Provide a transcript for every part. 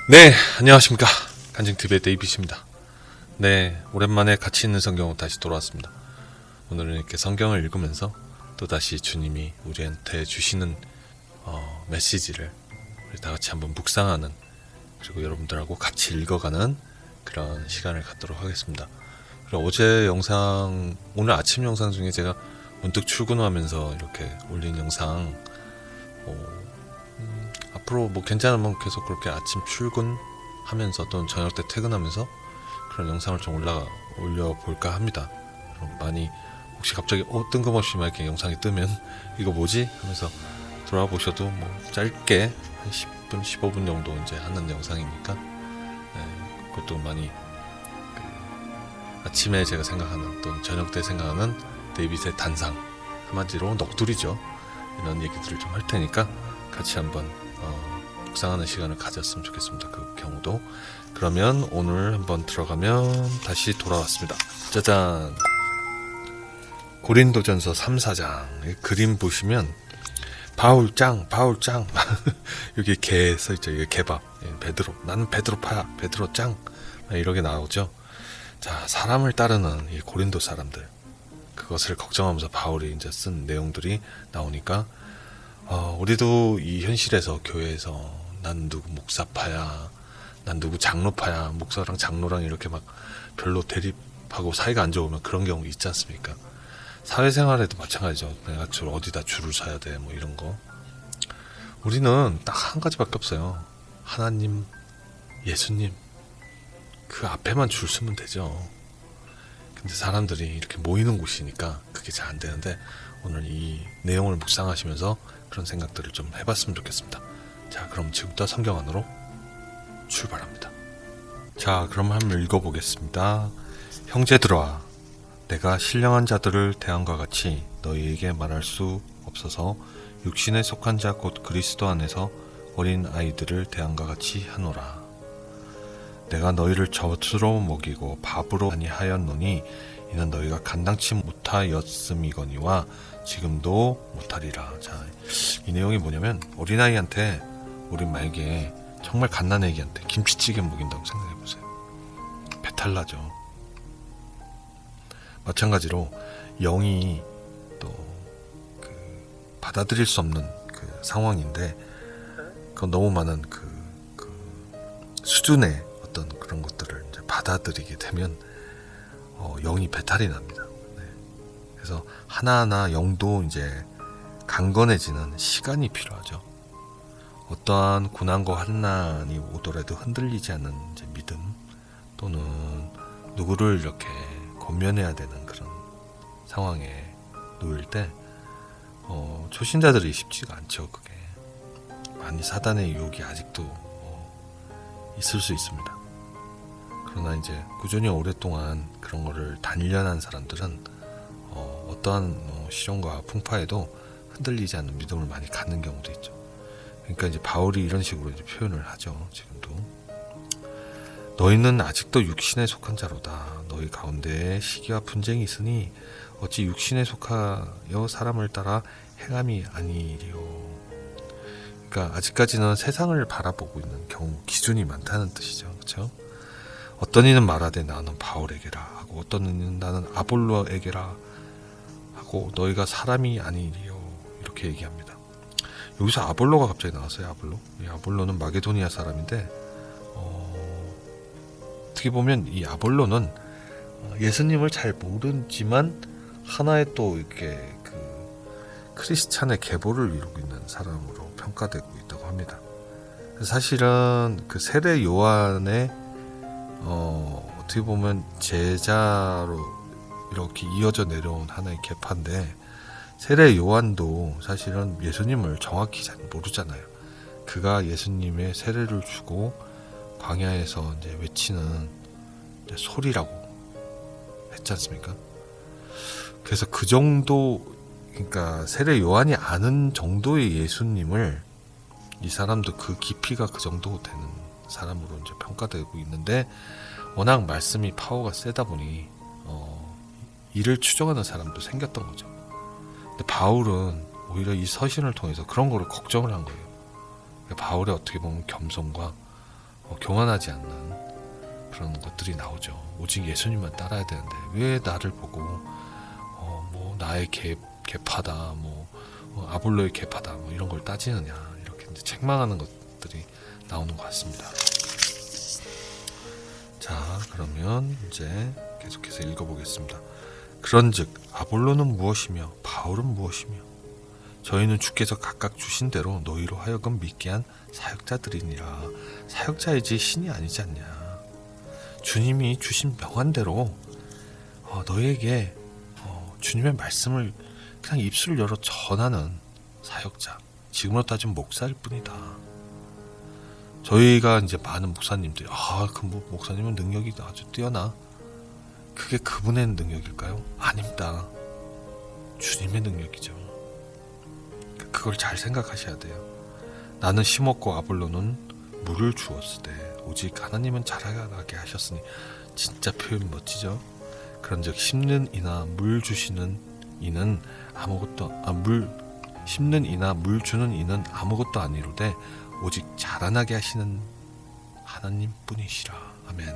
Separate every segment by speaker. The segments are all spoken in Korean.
Speaker 1: 네, 안녕하십니까. 간증TV의 데이빗입니다. 네, 오랜만에 같이 있는 성경으로 다시 돌아왔습니다. 오늘은 이렇게 성경을 읽으면서 또다시 주님이 우리한테 주시는 메시지를 우리 다 같이 한번 묵상하는, 그리고 여러분들하고 같이 읽어가는 그런 시간을 갖도록 하겠습니다. 그리고 어제 영상, 오늘 아침 영상 중에 제가 문득 출근하면서 이렇게 올린 영상, 앞으로 뭐 괜찮으면 계속 그렇게 아침 출근하면서 또는 저녁 때 퇴근하면서 그런 영상을 좀 올려볼까 합니다. 그럼 많이 혹시 갑자기 뜬금없이 막 이렇게 영상이 뜨면 이거 뭐지? 하면서 돌아보셔도 뭐 짧게 한 10분, 15분 정도 이제 하는 영상이니까, 네, 그것도 많이 아침에 제가 생각하는 또는 저녁 때 생각하는 데이빗의 단상, 한마디로 넋두리죠. 이런 얘기들을 좀 할 테니까 같이 한번 묵상하는 시간을 가졌으면 좋겠습니다. 그 경우도. 그러면 오늘 한번 들어가면 다시 돌아왔습니다. 짜잔! 고린도전서 3, 4장 그림 보시면 바울짱 여기 개 써있죠. 이게 개밥, 베드로, 나는 베드로파야, 베드로짱, 이렇게 나오죠. 자, 사람을 따르는 이 고린도 사람들, 그것을 걱정하면서 바울이 이제 쓴 내용들이 나오니까 우리도 이 현실에서 교회에서 난 누구 목사파야, 난 누구 장로파야, 목사랑 장로랑 이렇게 막 별로 대립하고 사이가 안 좋으면 그런 경우 있지 않습니까? 사회생활에도 마찬가지죠. 내가 어디다 줄을 서야 돼, 뭐 이런 거. 우리는 딱 한 가지밖에 없어요. 하나님, 예수님, 그 앞에만 줄 서면 되죠. 근데 사람들이 이렇게 모이는 곳이니까 그게 잘 안 되는데, 오늘 이 내용을 묵상하시면서 그런 생각들을 좀 해봤으면 좋겠습니다. 자, 그럼 지금부터 성경 안으로 출발합니다. 자, 그럼 한번 읽어보겠습니다. 형제들아, 내가 신령한 자들을 대함과 같이 너희에게 말할 수 없어서 육신에 속한 자 곧 그리스도 안에서 어린 아이들을 대함과 같이 하노라. 내가 너희를 젖으로 먹이고 밥으로 아니하였노니 이는 너희가 감당치 못하였음이거니와 지금도 못하리라. 자, 이 내용이 뭐냐면, 어린아이한테, 우리 만약에 정말 갓난 애기한테 김치찌개 먹인다고 생각해보세요. 배탈 나죠. 마찬가지로 영이 또 받아들일 수 없는 그 상황인데, 그 너무 많은 그 수준의 어떤 그런 것들을 이제 받아들이게 되면 영이 배탈이 납니다. 네. 그래서 하나하나 영도 이제 강건해지는 시간이 필요하죠. 어떠한 고난과 환난이 오더라도 흔들리지 않는 이제 믿음, 또는 누구를 이렇게 권면해야 되는 그런 상황에 놓일 때 초신자들이 쉽지가 않죠. 그게 많이 사단의 유혹이 아직도 있을 수 있습니다. 그러나 이제 꾸준히 오랫동안 그런 거를 단련한 사람들은 어떠한 시련과 풍파에도 흔들리지 않는 믿음을 많이 갖는 경우도 있죠. 그러니까 이제 바울이 이런 식으로 이제 표현을 하죠. 지금도 너희는 아직도 육신에 속한 자로다. 너희 가운데 시기와 분쟁이 있으니 어찌 육신에 속하여 사람을 따라 행함이 아니리요. 그러니까 아직까지는 세상을 바라보고 있는 경우, 기준이 많다는 뜻이죠. 그렇죠? 어떤 이는 말하되 나는 바울에게라 하고, 어떤 이는 나는 아볼로에게라 하고, 너희가 사람이 아니리요, 이렇게 얘기합니다. 여기서 아볼로가 갑자기 나왔어요. 아볼로. 이 아볼로는 마게도니아 사람인데, 어떻게 보면 이 아볼로는 예수님을 잘 모르지만 하나의 또 이렇게 크리스찬의 계보를 이루고 있는 사람으로 평가되고 있다고 합니다. 사실은 그 세례 요한의 어떻게 보면 제자로 이렇게 이어져 내려온 하나의 계파인데, 세례 요한도 사실은 예수님을 정확히 잘 모르잖아요. 그가 예수님의 세례를 주고 광야에서 이제 외치는 이제 소리라고 했지 않습니까? 그래서 그 정도, 그러니까 세례 요한이 아는 정도의 예수님을 이 사람도 그 깊이가 그 정도 되는 사람으로 이제 평가되고 있는데, 워낙 말씀이 파워가 세다 보니 이를 추종하는 사람도 생겼던 거죠. 근데 바울은 오히려 이 서신을 통해서 그런 거를 걱정을 한 거예요. 바울의 어떻게 보면 겸손과 교만하지 않는 그런 것들이 나오죠. 오직 예수님만 따라야 되는데 왜 나를 보고 뭐 나의 계파다, 뭐 아볼로의 계파다, 뭐 이런 걸 따지느냐, 이렇게 이제 책망하는 것들이 나오는 것 같습니다. 자, 그러면 이제 계속해서 읽어보겠습니다. 그런즉 아볼로는 무엇이며 바울은 무엇이며 저희는 주께서 각각 주신 대로 너희로 하여금 믿게 한 사역자들이니라. 사역자이지 신이 아니지 않냐. 주님이 주신 명한대로 너희에게 주님의 말씀을 그냥 입술을 열어 전하는 사역자, 지금으로 따지면 목사일 뿐이다. 저희가 이제 많은 목사님들이 그 목사님은 능력이 아주 뛰어나, 그게 그분의 능력일까요? 아닙니다. 주님의 능력이죠. 그걸 잘 생각하셔야 돼요. 나는 심었고 아볼로는 물을 주었을 때 오직 하나님은 자라게 하셨으니. 진짜 표현 멋지죠? 그런즉 심는 이나 물 주시는 이는 심는 이나 물 주는 이는 아무것도 아니로되 오직 자라나게 하시는 하나님뿐이시라. 아멘.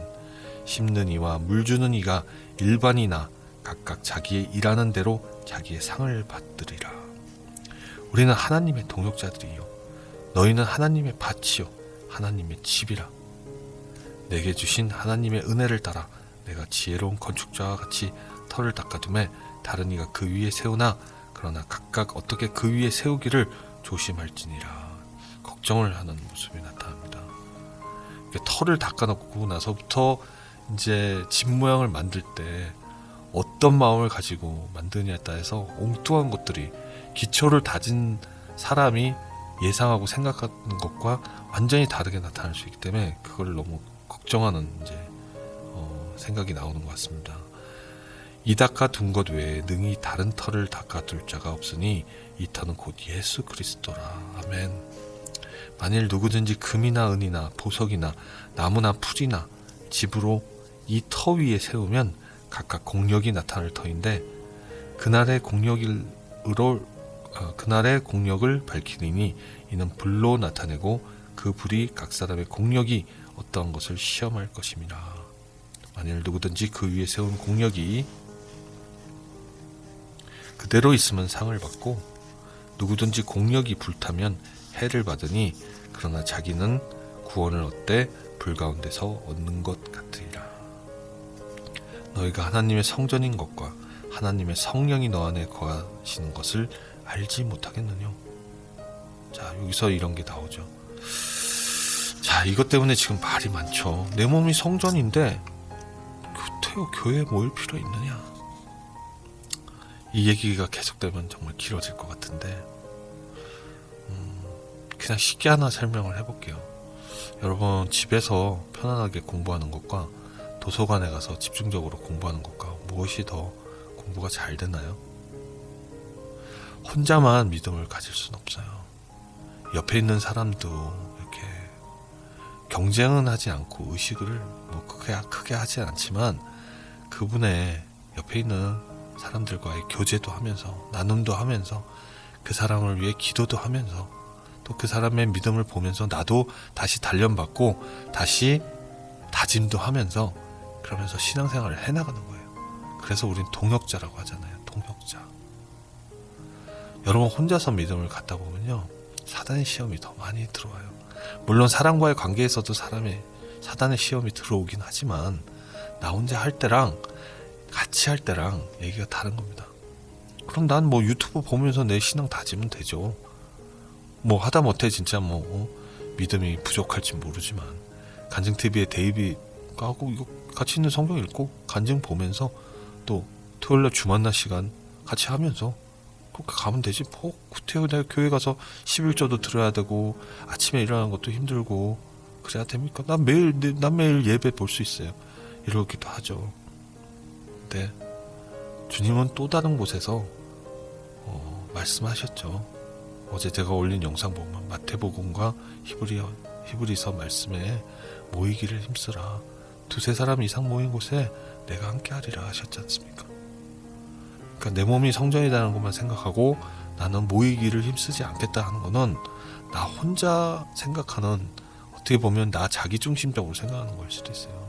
Speaker 1: 심는 이와 물 주는 이가 일반이나 각각 자기의 일하는 대로 자기의 상을 받으리라. 우리는 하나님의 동역자들이요 너희는 하나님의 밭이요 하나님의 집이라. 내게 주신 하나님의 은혜를 따라 내가 지혜로운 건축자와 같이 터를 닦아두매 다른 이가 그 위에 세우나 그러나 각각 어떻게 그 위에 세우기를 조심할지니라. 걱정을 하는 모습이 나타납니다. 터를 닦아놓고 나서부터 이제 집 모양을 만들 때 어떤 마음을 가지고 만드냐에 따라서 엉뚱한 것들이, 기초를 다진 사람이 예상하고 생각하는 것과 완전히 다르게 나타날 수 있기 때문에 그걸 너무 걱정하는 이제 생각이 나오는 것 같습니다. 이 닦아둔 것 외에 능히 다른 터를 닦아둘 자가 없으니 이 터는 곧 예수 그리스도라. 아멘. 만일 누구든지 금이나 은이나 보석이나 나무나 풀이나 집으로 이 터 위에 세우면 각각 공력이 나타날 터인데 그날의 공력을 밝히리니 이는 불로 나타내고 그 불이 각 사람의 공력이 어떠한 것을 시험할 것입니다. 만일 누구든지 그 위에 세운 공력이 그대로 있으면 상을 받고 누구든지 공력이 불타면 해를 받으니 그러나 자기는 구원을 얻되 불 가운데서 얻는 것 같으리라. 너희가 하나님의 성전인 것과 하나님의 성령이 너 안에 거하시는 것을 알지 못하겠느냐. 자, 여기서 이런 게 나오죠. 자, 이것 때문에 지금 말이 많죠. 내 몸이 성전인데 교회에 모일 필요 있느냐. 이 얘기가 계속되면 정말 길어질 것 같은데 그냥 쉽게 하나 설명을 해볼게요. 여러분, 집에서 편안하게 공부하는 것과 도서관에 가서 집중적으로 공부하는 것과 무엇이 더 공부가 잘 되나요? 혼자만 믿음을 가질 수는 없어요. 옆에 있는 사람도 이렇게 경쟁은 하지 않고 의식을 뭐 크게 하지 않지만 그분의 옆에 있는 사람들과의 교제도 하면서 나눔도 하면서 그 사람을 위해 기도도 하면서 또 그 사람의 믿음을 보면서 나도 다시 단련받고 다시 다짐도 하면서 그러면서 신앙생활을 해나가는 거예요. 그래서 우린 동역자라고 하잖아요. 동역자. 여러분, 혼자서 믿음을 갖다 보면요, 사단의 시험이 더 많이 들어와요. 물론 사람과의 관계에서도 사단의 시험이 들어오긴 하지만 나 혼자 할 때랑 같이 할 때랑 얘기가 다른 겁니다. 그럼 난 뭐 유튜브 보면서 내 신앙 다지면 되죠. 뭐 하다못해 진짜 믿음이 부족할지 모르지만 간증TV에 데이비하고 이거 같이 있는 성경 읽고 간증 보면서 또 토요일날 주만나 시간 같이 하면서 그렇게 가면 되지. 내가 교회 가서 11조도 들어야 되고 아침에 일어나는 것도 힘들고 그래야 됩니까? 난 매일 예배 볼 수 있어요. 이러기도 하죠. 근데 주님은 또 다른 곳에서 말씀하셨죠. 어제 제가 올린 영상 보면 마태복음과 히브리서 말씀에 모이기를 힘쓰라. 2-3사람 이상 모인 곳에 내가 함께 하리라 하셨지 않습니까? 그러니까 내 몸이 성전이라는 것만 생각하고 나는 모이기를 힘쓰지 않겠다 하는 거는 나 혼자 생각하는 어떻게 보면 나 자기중심적으로 생각하는 걸 수도 있어요.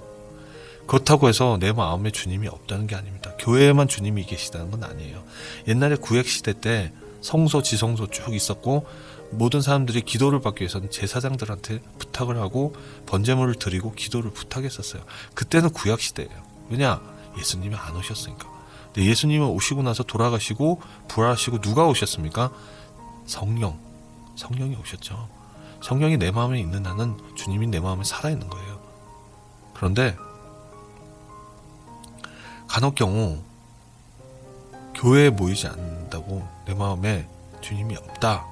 Speaker 1: 그렇다고 해서 내 마음에 주님이 없다는 게 아닙니다. 교회에만 주님이 계시다는 건 아니에요. 옛날에 구약시대 때 성소, 지성소 쭉 있었고 모든 사람들이 기도를 받기 위해서는 제사장들한테 부탁을 하고 번제물을 드리고 기도를 부탁했었어요. 그때는 구약시대예요. 왜냐? 예수님이 안 오셨으니까. 근데 예수님은 오시고 나서 돌아가시고 부활하시고 누가 오셨습니까? 성령이 오셨죠. 성령이 내 마음에 있는 한은 주님이 내 마음에 살아있는 거예요. 그런데 간혹 경우 교회에 모이지 않는다고 내 마음에 주님이 없다,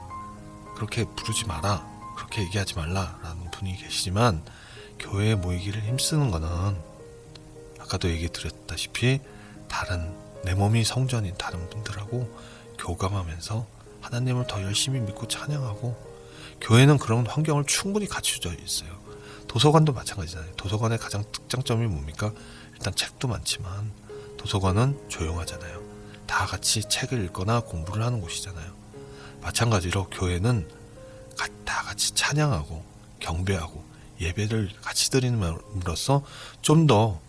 Speaker 1: 그렇게 부르지 마라, 그렇게 얘기하지 말라라는 분이 계시지만, 교회에 모이기를 힘쓰는 거는 아까도 얘기 드렸다시피 다른 내 몸이 성전인 다른 분들하고 교감하면서 하나님을 더 열심히 믿고 찬양하고, 교회는 그런 환경을 충분히 갖추져 있어요. 도서관도 마찬가지잖아요. 도서관의 가장 특장점이 뭡니까? 일단 책도 많지만 도서관은 조용하잖아요. 다 같이 책을 읽거나 공부를 하는 곳이잖아요. 마찬가지로 교회는 다 같이 찬양하고 경배하고 예배를 같이 드림으로써 좀 더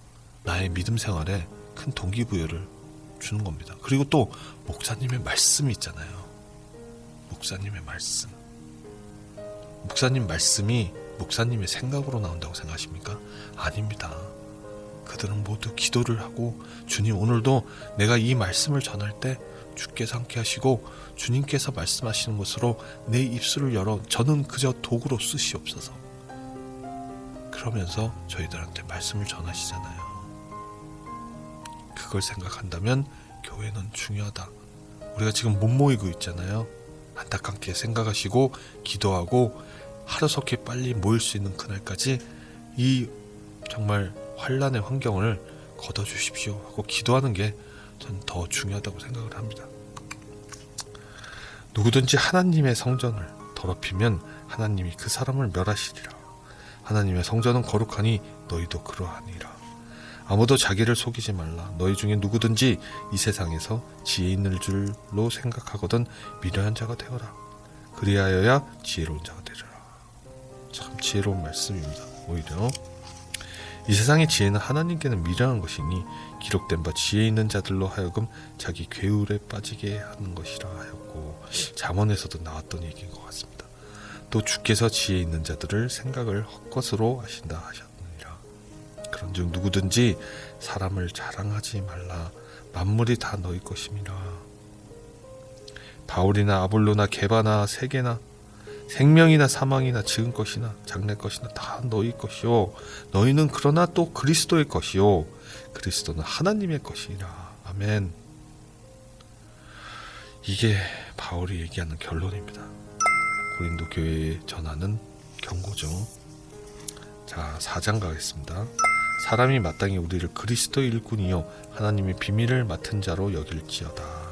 Speaker 1: 나의 믿음 생활에 큰 동기부여를 주는 겁니다. 그리고 또 목사님의 말씀이 있잖아요. 목사님의 말씀. 목사님 말씀이 목사님의 생각으로 나온다고 생각하십니까? 아닙니다. 그들은 모두 기도를 하고, 주님 오늘도 내가 이 말씀을 전할 때 주께서 함께 하시고 주님께서 말씀하시는 것으로 내 입술을 열어 저는 그저 도구로 쓰시옵소서. 그러면서 저희들한테 말씀을 전하시잖아요. 그걸 생각한다면 교회는 중요하다. 우리가 지금 못 모이고 있잖아요. 안타깝게 생각하시고 기도하고 하루속히 빨리 모일 수 있는 그날까지 이 정말 환란의 환경을 걷어주십시오 하고 기도하는 게 전 더 중요하다고 생각을 합니다. 누구든지 하나님의 성전을 더럽히면 하나님이 그 사람을 멸하시리라. 하나님의 성전은 거룩하니 너희도 그러하니라. 아무도 자기를 속이지 말라. 너희 중에 누구든지 이 세상에서 지혜 있는 줄로 생각하거든 미련한 자가 되어라. 그리하여야 지혜로운 자가 되리라. 참 지혜로운 말씀입니다. 오히려 이 세상의 지혜는 하나님께는 미련한 것이니 기록된 바 지혜 있는 자들로 하여금 자기 괴울에 빠지게 하는 것이라 하였고, 잠언에서도 나왔던 얘기인 것 같습니다. 또 주께서 지혜 있는 자들을 생각을 헛것으로 하신다 하셨느니라. 그런즉 누구든지 사람을 자랑하지 말라. 만물이 다 너희 것임이라. 바울이나 아볼로나 게바나 세계나 생명이나 사망이나 지은 것이나 장래 것이나 다 너희 것이요 너희는 그러나 또 그리스도의 것이요 그리스도는 하나님의 것이라. 아멘. 이게 바울이 얘기하는 결론입니다. 고린도 교회에 전하는 경고죠. 자, 4장 가겠습니다. 사람이 마땅히 우리를 그리스도의 일꾼이요 하나님의 비밀을 맡은 자로 여길지어다.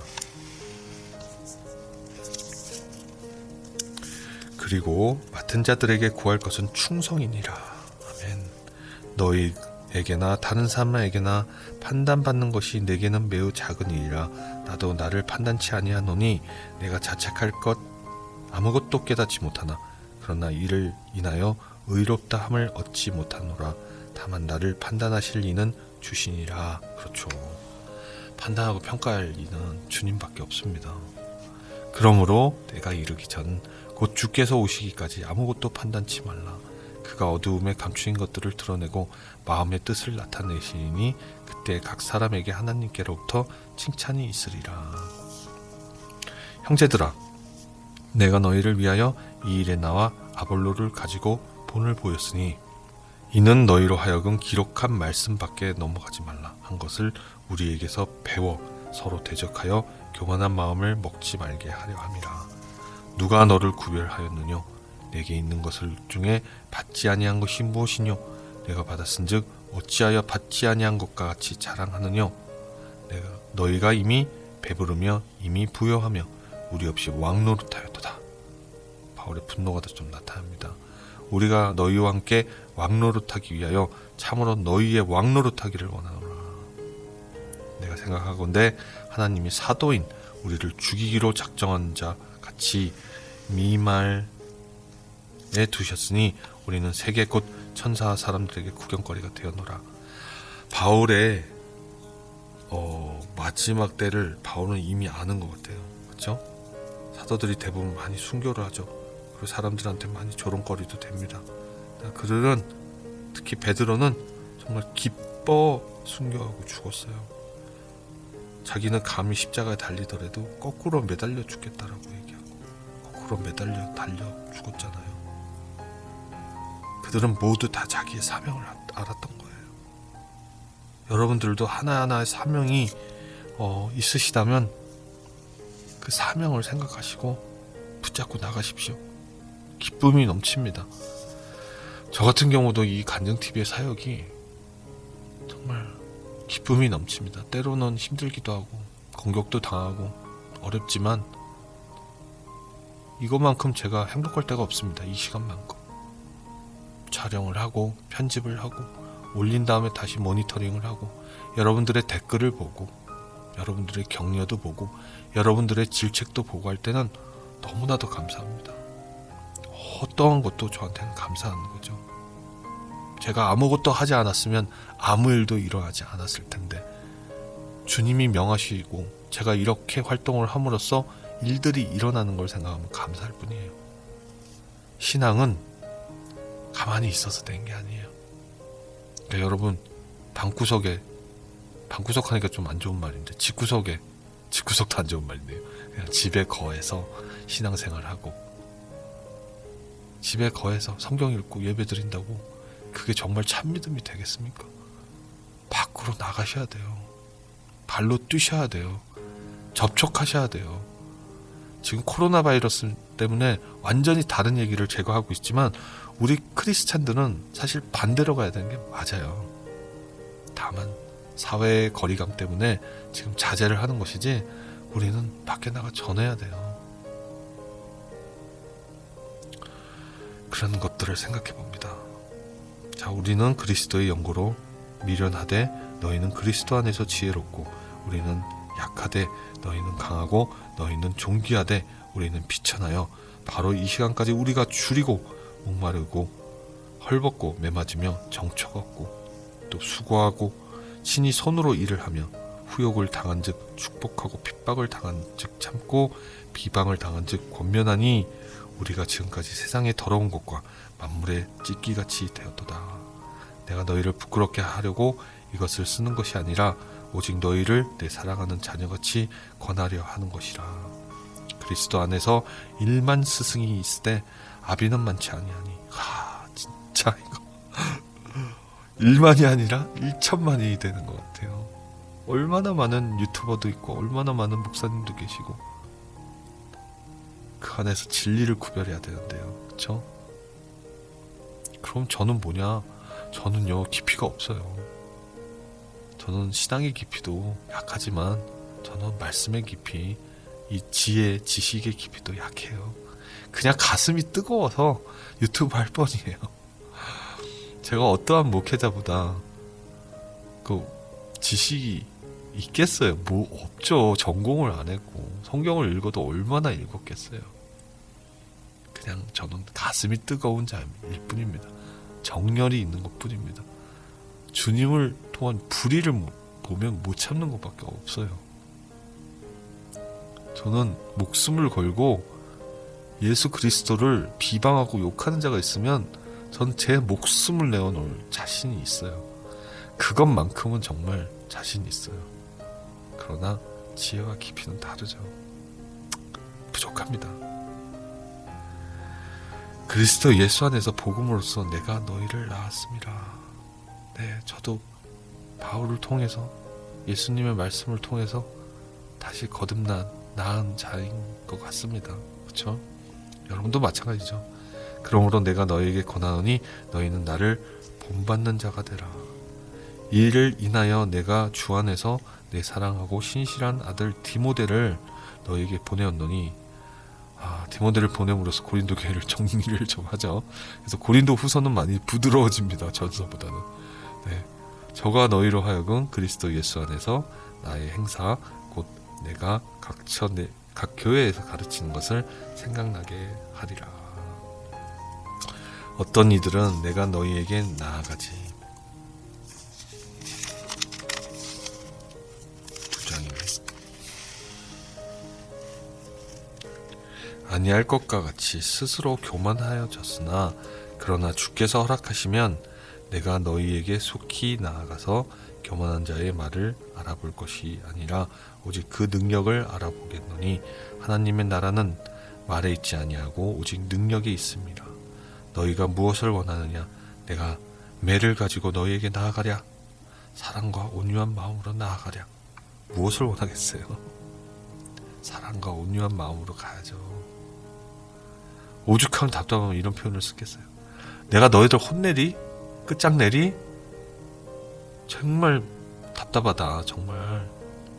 Speaker 1: 그리고 맡은 자들에게 구할 것은 충성이니라. 아멘. 너희에게나 다른 사람에게나 판단받는 것이 내게는 매우 작은 일이라. 나도 나를 판단치 아니하노니 내가 자책할 것 아무것도 깨닫지 못하나 그러나 이를 인하여 의롭다 함을 얻지 못하노라. 다만 나를 판단하실 이는 주시니라. 그렇죠. 판단하고 평가할 이는 주님밖에 없습니다. 그러므로 내가 이르기 전 곧 주께서 오시기까지 아무것도 판단치 말라. 그가 어두움에 감추인 것들을 드러내고 마음의 뜻을 나타내시니 그때 각 사람에게 하나님께로부터 칭찬이 있으리라. 형제들아, 내가 너희를 위하여 이 일에 나와 아볼로를 가지고 본을 보였으니 이는 너희로 하여금 기록한 말씀 밖에 넘어가지 말라 한 것을 우리에게서 배워 서로 대적하여 교만한 마음을 먹지 말게 하려 함이라. 누가 너를 구별하였느뇨? 내게 있는 것을 중에 받지 아니한 것이 무엇이뇨? 내가 받았은즉 어찌하여 받지 아니한 것과 같이 자랑하느뇨? 너희가 이미 배부르며 이미 부여하며 우리 없이 왕노릇하였도다. 바울의 분노가 좀 나타납니다. 우리가 너희와 함께 왕노릇하기 위하여 참으로 너희의 왕노릇하기를 원하노라. 내가 생각하건대 하나님이 사도인 우리를 죽이기로 작정한 자 같이 미말에 두셨으니 우리는 세계 곧 천사 사람들에게 구경거리가 되었노라. 바울의 마지막 때를 바울은 이미 아는 것 같아요. 그렇죠? 사도들이 대부분 많이 순교를 하죠. 그리고 사람들한테 많이 조롱거리도 됩니다. 그들은, 특히 베드로는 정말 기뻐 순교하고 죽었어요. 자기는 감히 십자가에 달리더라도 거꾸로 매달려 죽겠다라고 얘기하고 거꾸로 매달려 달려 죽었잖아요. 그들은 모두 다 자기의 사명을 알았던 거예요. 여러분들도 하나하나의 사명이 있으시다면 그 사명을 생각하시고 붙잡고 나가십시오. 기쁨이 넘칩니다. 저 같은 경우도 이 간증TV의 사역이 정말 기쁨이 넘칩니다. 때로는 힘들기도 하고 공격도 당하고 어렵지만 이것만큼 제가 행복할 때가 없습니다. 이 시간만큼. 촬영을 하고 편집을 하고 올린 다음에 다시 모니터링을 하고 여러분들의 댓글을 보고 여러분들의 격려도 보고 여러분들의 질책도 보고 할 때는 너무나도 감사합니다. 어떠한 것도 저한테는 감사한 거죠. 제가 아무것도 하지 않았으면 아무 일도 일어나지 않았을 텐데 주님이 명하시고 제가 이렇게 활동을 함으로써 일들이 일어나는 걸 생각하면 감사할 뿐이에요. 신앙은 가만히 있어서 된 게 아니에요. 그러니까 여러분, 방구석 하니까 좀 안 좋은 말인데 집구석도 안 좋은 말이네요. 그냥 집에 거해서 신앙생활하고 집에 거해서 성경 읽고 예배 드린다고 그게 정말 참믿음이 되겠습니까? 밖으로 나가셔야 돼요. 발로 뛰셔야 돼요. 접촉하셔야 돼요. 지금 코로나 바이러스 때문에 완전히 다른 얘기를 제가 하고 있지만 우리 크리스찬들은 사실 반대로 가야 되는 게 맞아요. 다만 사회의 거리감 때문에 지금 자제를 하는 것이지 우리는 밖에 나가 전해야 돼요. 그런 것들을 생각해 봅니다. 자, 우리는 그리스도의 영고로 미련하되 너희는 그리스도 안에서 지혜롭고 우리는 약하되 너희는 강하고 너희는 존귀하되 우리는 비천하여 바로 이 시간까지 우리가 줄이고 목마르고 헐벗고 매맞으며 정처갖고 또 수고하고 친히 손으로 일을 하며 후욕을 당한즉 축복하고 핍박을 당한즉 참고 비방을 당한즉 권면하니 우리가 지금까지 세상의 더러운 것과 만물의 찢기같이 되었도다. 내가 너희를 부끄럽게 하려고 이것을 쓰는 것이 아니라 오직 너희를 내 사랑하는 자녀같이 권하려 하는 것이라. 그리스도 안에서 1만 스승이 있으되 아비는 많지 아니하니. 진짜 이거 1만이 아니라 1천만이 되는 것 같아요. 얼마나 많은 유튜버도 있고 얼마나 많은 목사님도 계시고 그 안에서 진리를 구별해야 되는데요. 그쵸? 그럼 저는 뭐냐? 저는요 깊이가 없어요. 저는 신앙의 깊이도 약하지만 저는 말씀의 깊이, 이 지혜, 지식의 깊이도 약해요. 그냥 가슴이 뜨거워서 유튜브 할 뻔이에요. 제가 어떠한 목회자보다 그 지식이 있겠어요? 뭐 없죠. 전공을 안 했고 성경을 읽어도 얼마나 읽었겠어요. 그냥 저는 가슴이 뜨거운 자일 뿐입니다. 정열이 있는 것 뿐입니다. 주님을 통한 불의를 보면 못 참는 것밖에 없어요. 저는 목숨을 걸고 예수 그리스도를 비방하고 욕하는 자가 있으면 전 제 목숨을 내어놓을 자신이 있어요. 그것만큼은 정말 자신 있어요. 그러나 지혜와 깊이는 다르죠. 부족합니다. 그리스도 예수 안에서 복음으로써 내가 너희를 낳았습니다. 네, 저도 바울을 통해서 예수님의 말씀을 통해서 다시 거듭난 나은 자인 것 같습니다. 그렇죠? 여러분도 마찬가지죠. 그러므로 내가 너희에게 권하노니 너희는 나를 본받는 자가 되라. 이 일을 인하여 내가 주 안에서 내 사랑하고 신실한 아들 디모데를 너희에게 보내었노니, 디모데를 보냄으로써 고린도 교회를 정리를 좀 하죠. 그래서 고린도 후서는 많이 부드러워집니다. 전서보다는. 네, 저가 너희로 하여금 그리스도 예수 안에서 나의 행사 곧 내가 각 교회에서 가르치는 것을 생각나게 하리라. 어떤 이들은 내가 너희에게 나아가지. 2장이네. 아니할 것과 같이 스스로 교만하여졌으나 그러나 주께서 허락하시면 내가 너희에게 속히 나아가서 교만한 자의 말을 알아볼 것이 아니라 오직 그 능력을 알아보겠노니 하나님의 나라는 말에 있지 아니하고 오직 능력에 있습니다. 너희가 무엇을 원하느냐? 내가 매를 가지고 너희에게 나아가랴. 사랑과 온유한 마음으로 나아가랴. 무엇을 원하겠어요? 사랑과 온유한 마음으로 가야죠. 오죽하면 답답하면 이런 표현을 쓰겠어요. 내가 너희들 혼내리? 끝장내리? 정말 답답하다. 정말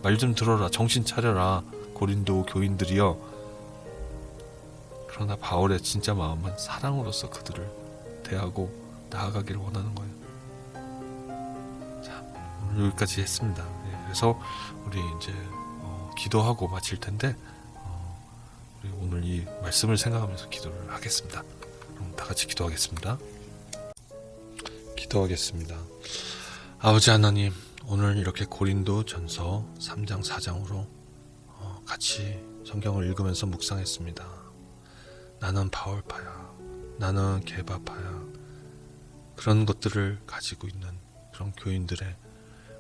Speaker 1: 말 좀 들어라. 정신 차려라. 고린도 교인들이여. 그러나 바울의 진짜 마음은 사랑으로서 그들을 대하고 나아가기를 원하는 거예요. 자, 오늘 여기까지 했습니다. 그래서 우리 이제 기도하고 마칠 텐데 우리 오늘 이 말씀을 생각하면서 기도를 하겠습니다. 그럼 다 같이 기도하겠습니다. 기도하겠습니다. 아버지 하나님, 오늘 이렇게 고린도 전서 3장 4장으로 같이 성경을 읽으면서 묵상했습니다. 나는 바울파야, 나는 게바파야, 그런 것들을 가지고 있는 그런 교인들의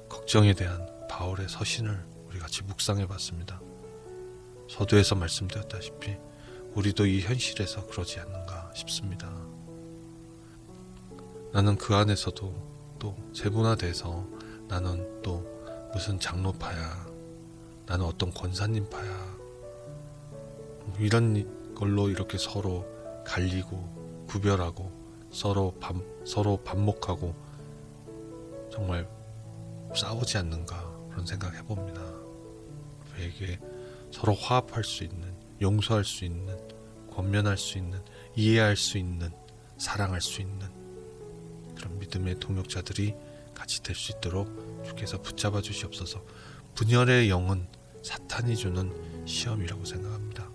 Speaker 1: 걱정에 대한 바울의 서신을 우리 같이 묵상해 봤습니다. 서두에서 말씀드렸다시피 우리도 이 현실에서 그러지 않는가 싶습니다. 나는 그 안에서도 또 세분화돼서 나는 또 무슨 장로파야, 나는 어떤 권사님파야, 이런 걸로 이렇게 서로 갈리고 구별하고 서로 반목하고 정말 싸우지 않는가 그런 생각 해봅니다. 우리에게 서로 화합할 수 있는, 용서할 수 있는, 권면할 수 있는, 이해할 수 있는, 사랑할 수 있는 그런 믿음의 동역자들이 같이 될 수 있도록 주께서 붙잡아 주시옵소서. 분열의 영은 사탄이 주는 시험이라고 생각합니다.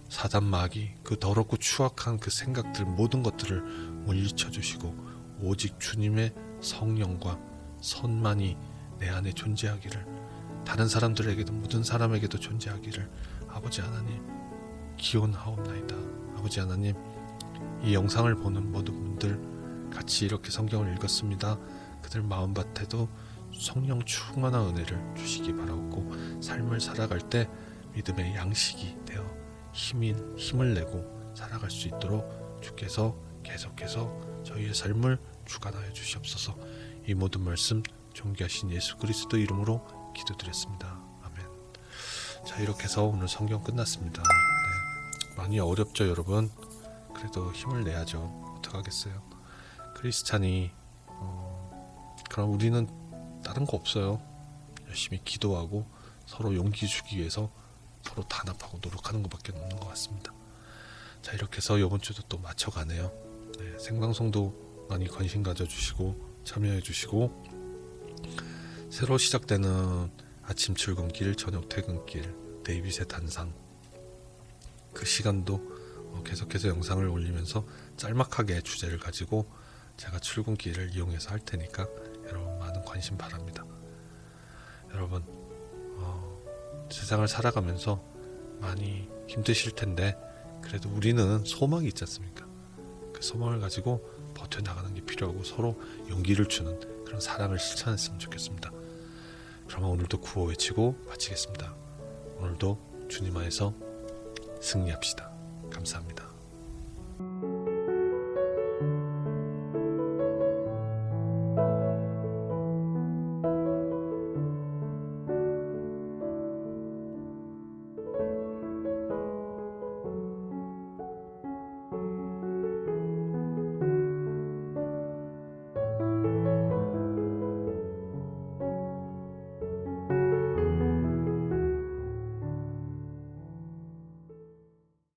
Speaker 1: 사단 마귀, 그 더럽고 추악한 그 생각들, 모든 것들을 물리쳐 주시고 오직 주님의 성령과 선만이 내 안에 존재하기를, 다른 사람들에게도 모든 사람에게도 존재하기를 아버지 하나님 기원하옵나이다. 아버지 하나님, 이 영상을 보는 모든 분들 같이 이렇게 성경을 읽었습니다. 그들 마음밭에도 성령 충만한 은혜를 주시기 바라옵고, 삶을 살아갈 때 믿음의 양식이 되어 힘을 내고 살아갈 수 있도록 주께서 계속해서 저희의 삶을 주관하여 주시옵소서. 이 모든 말씀 존귀하신 예수 그리스도 이름으로 기도드렸습니다. 아멘. 자, 이렇게 해서 오늘 성경 끝났습니다. 네, 많이 어렵죠 여러분? 그래도 힘을 내야죠. 어떡하겠어요. 크리스찬이 그럼 우리는 다른 거 없어요. 열심히 기도하고 서로 용기 주기 위해서 서로 단합하고 노력하는 것밖에 없는 것 같습니다. 자, 이렇게 해서 이번 주도 또 마쳐가네요. 네, 생방송도 많이 관심 가져주시고 참여해 주시고, 새로 시작되는 아침 출근길, 저녁 퇴근길, 데이빗의 단상, 그 시간도 계속해서 영상을 올리면서 짤막하게 주제를 가지고 제가 출근길을 이용해서 할 테니까 여러분 많은 관심 바랍니다. 여러분 세상을 살아가면서 많이 힘드실 텐데 그래도 우리는 소망이 있지 않습니까? 그 소망을 가지고 버텨나가는 게 필요하고 서로 용기를 주는 그런 사랑을 실천했으면 좋겠습니다. 그러면 오늘도 구호 외치고 마치겠습니다. 오늘도 주님 안에서 승리합시다. 감사합니다.